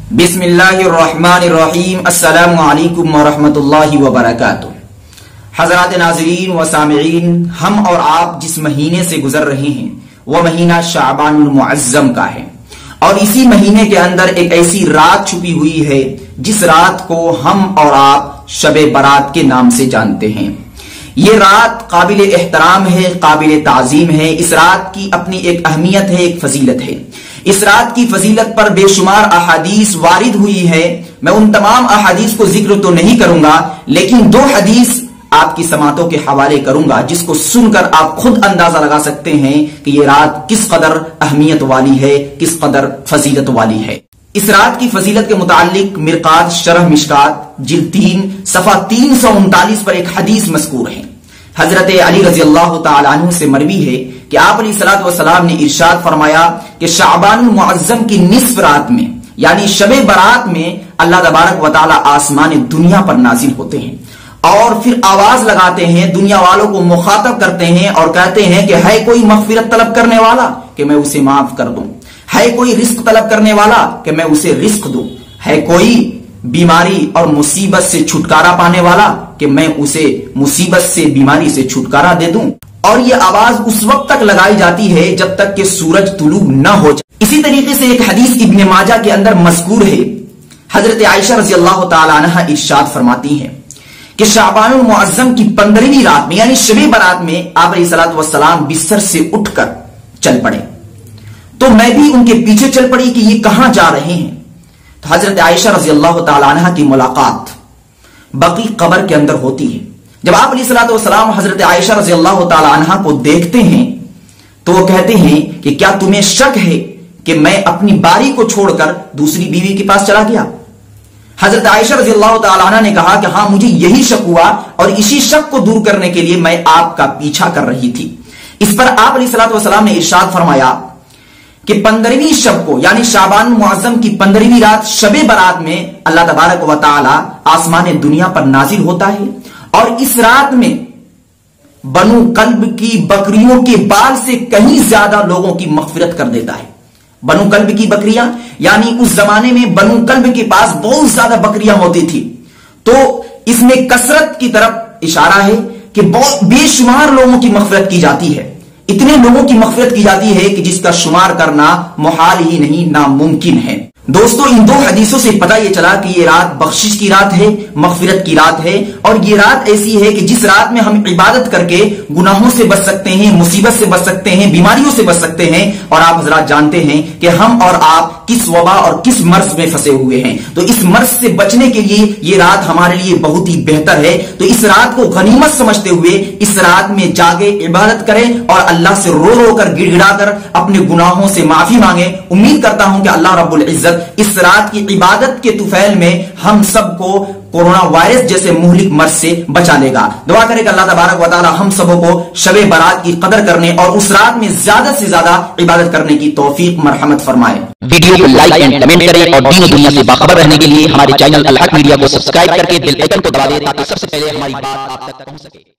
बिस्मिल्लाहिर्रहमानिर्रहीम। अस्सलामु अलैकुम वरहमतुल्लाहि वबरकातुह। हज़रात नाज़रीन व सामिईन, हम और आप जिस महीने से गुजर रहे हैं वह महीना शाबानुल मुअज़्ज़म का है, और इसी महीने के अंदर एक ऐसी रात छुपी हुई है जिस रात को हम और आप शबे बारात के नाम से जानते हैं। ये रात काबिल एहतराम है, काबिल ताज़ीम है। इस रात की अपनी एक अहमियत है, एक फजीलत है। इस रात की फजीलत पर बेशुमार अहादीस वारिद हुई है। मैं उन तमाम अहादीस को जिक्र तो नहीं करूंगा, लेकिन दो हदीस आपकी समातों के हवाले करूंगा जिसको सुनकर आप खुद अंदाजा लगा सकते हैं कि ये रात किस कदर अहमियत वाली है, किस कदर फजीलत वाली है। इस रात की फजीलत के मुतालिक मिरकात शरह मिशकात जिल्द 3 सफा 339 पर एक हदीस मज़कूर है। हजरत अली रज़ी अल्लाह तआला अन्हु से मरवी है कि आप अलैहिस्सलातु वस्सलाम ने इरशाद फरमाया कि शाबानुल मुअज़्ज़म की निस्फ रात में, यानी शबे बारात में, अल्लाह तबारक व तआला आसमान दुनिया पर नाजिल होते हैं और फिर आवाज लगाते हैं, दुनिया वालों को मुखातब करते हैं और कहते हैं कि है कोई मग़फ़िरत तलब करने वाला कि मैं उसे माफ कर दूं, है कोई रिस्क तलब करने वाला कि मैं उसे रिस्क दूं, है कोई बीमारी और मुसीबत से छुटकारा पाने वाला कि मैं उसे मुसीबत से, बीमारी से छुटकारा दे दूं। और ये आवाज उस वक्त तक लगाई जाती है जब तक कि सूरज तुलू न हो जाए। इसी तरीके से एक हदीस इब्ने माजा के अंदर मज़कूर है। हजरत आयशा रज़ी अल्लाह तआला अन्हा इरशाद फरमाती हैं कि शाबानुल मुअज़्ज़म की 15वीं रात में, यानी शबे बारात में, आप अलैहिस्सलातु वस्सलाम बिस्तर से उठकर चल पड़े। तो मैं भी उनके पीछे चल पड़ी कि ये कहां जा रहे हैं। तो हजरत आयशा रज़ी अल्लाह तआला अन्हा की मुलाकात बकी कब्र के अंदर होती है। जब आप अलैहिस्सलातु वस्सलाम हजरत आयशा रज़ी अल्लाह तआला अन्हा को देखते हैं तो वो कहते हैं कि क्या तुम्हें शक है कि मैं अपनी बारी को छोड़कर दूसरी बीवी के पास चला गया। हजरत आयशा रज़ी अल्लाह तआला अन्हा ने कहा कि हां, मुझे यही शक हुआ और इसी शक को दूर करने के लिए मैं आपका पीछा कर रही थी। इस पर आप अलैहिस्सलातु वस्सलाम ने इरशाद फरमाया कि 15वीं शब को, यानी शाबान मुअज़्ज़म की 15वीं रात शबे बारात में अल्लाह तबारक व तआला आसमान दुनिया पर नाजिल होता है और इस रात में बनु कल्ब की बकरियों के बाल से कहीं ज्यादा लोगों की मग़फ़िरत कर देता है। बनु कल्ब की बकरियां, यानी उस जमाने में बनु कल्ब के पास बहुत ज्यादा बकरियां होती थी, तो इसमें कसरत की तरफ इशारा है कि बहुत बेशुमार लोगों की मग़फ़िरत की जाती है। इतने लोगों की मग़फ़िरत की जाती है कि जिसका शुमार करना मुहाल ही नहीं, नामुमकिन है। दोस्तों, इन दो हदीसों से पता यह चला कि ये रात बख्शिश की रात है, मग़फ़िरत की रात है, और ये रात ऐसी है कि जिस रात में हम इबादत करके गुनाहों से बच सकते हैं, मुसीबत से बच सकते हैं, बीमारियों से बच सकते हैं। और आप हज़रात जानते हैं कि हम और आप किस वबा और किस मर्ज में फंसे हुए हैं, तो इस मर्ज से बचने के लिए ये रात हमारे लिए बहुत ही बेहतर है। तो इस रात को गनीमत समझते हुए इस रात में जागे, इबादत करें और अल्लाह से रो रो कर, गिड़गिड़ा कर अपने गुनाहों से माफी मांगे। उम्मीद करता हूं कि अल्लाह रब्बुल इज्जत इस रात की इबादत के तुफैल में हम सबको कोरोना वायरस जैसे मुहलिक मर्ज से बचा लेगा। दुआ करें कि अल्लाह तबारक व तआला हम सबों को शबे बारात की कदर करने और उस रात में ज्यादा से ज्यादा इबादत करने की तौफीक मरहमत फरमाए। वीडियो को लाइक एंड कमेंट करें और दीन दुनिया से बाखबर रहने के लिए हमारे चैनल अल हक मीडिया को सब्सक्राइब करके बेल आइकन को दबा दें ताकि सबसे पहले हमारी बात आप तक पहुंच सके।